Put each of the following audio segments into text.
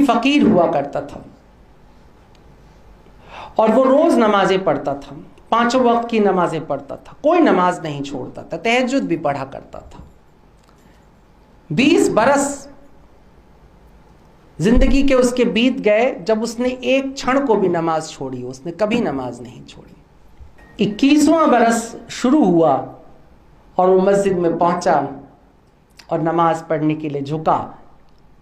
फकीर हुआ करता था और वो रोज नमाजें पढ़ता था, 5 वक्त की नमाजें पढ़ता था, कोई नमाज नहीं छोड़ता था, तहज्जुद भी पढ़ा करता था। 20 बरस जिंदगी के उसके बीत गए जब उसने एक क्षण को भी नमाज छोड़ी, उसने कभी नमाज नहीं छोड़ी। 21वां बरस शुरू हुआ और वो मस्जिद में पहुंचा और नमाज पढ़ने के लिए झुका।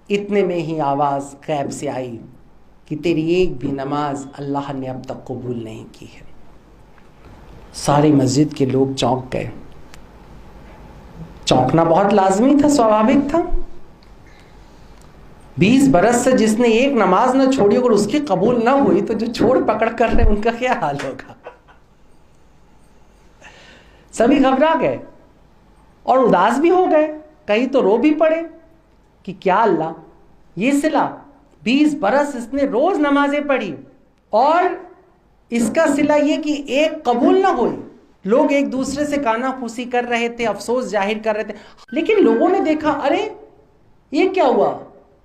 इतने में ही आवाज गैब से आई कि तेरी एक भी नमाज अल्लाह ने अब तक कबूल नहीं की है। सारी मस्जिद के लोग चौंक गए। चौंकना बहुत लाजमी था, स्वाभाविक था। 20 बरस से जिसने एक नमाज न छोड़ी, अगर उसकी कबूल ना हुई तो जो छोड़ पकड़ कर रहे उनका क्या हाल होगा। सभी घबरा गए और उदास भी हो गए, कहीं तो रो भी पड़े कि क्या अल्लाह, ये सिला 20 बरस इसने रोज नमाजें पढ़ी और इसका सिला ये कि एक कबूल ना हुई। लोग एक दूसरे से कानाफूसी कर रहे थे, अफसोस जाहिर कर रहे थे, लेकिन लोगों ने देखा अरे ये क्या हुआ।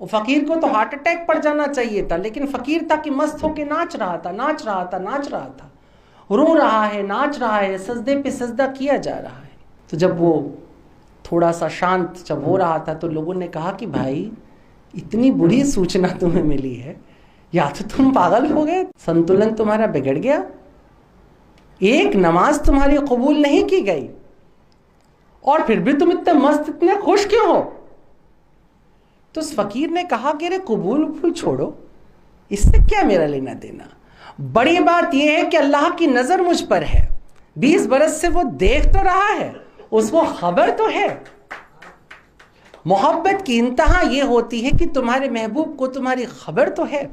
वो फकीर को तो हार्ट अटैक पड़ जाना चाहिए था, लेकिन फकीर था कि मस्त होके नाच रहा था, नाच रहा था, नाच रहा था, रो रहा है, नाच रहा है, सजदे पे सजदा किया जा रहा है। तो जब वो थोड़ा सा शांत जब हो रहा था तो लोगों ने कहा कि भाई इतनी बुरी सूचना तुम्हें मिली है, या तो तुम पागल हो गए, संतुलन तुम्हारा बिगड़ गया, एक नमाज तुम्हारी कबूल नहीं की गई और फिर भी तुम इतने मस्त, इतने खुश क्यों हो। तो उस फकीर ने कहा कि अरे कबूल छोड़ो, इससे क्या मेरा लेना देना, बड़ी बात यह है कि अल्लाह की नजर मुझ पर है, 20 बरस से वो देख तो रहा है, उसको खबर तो है। मोहब्बत की इंतहा यह होती है कि तुम्हारे महबूब को तुम्हारी खबर तो है,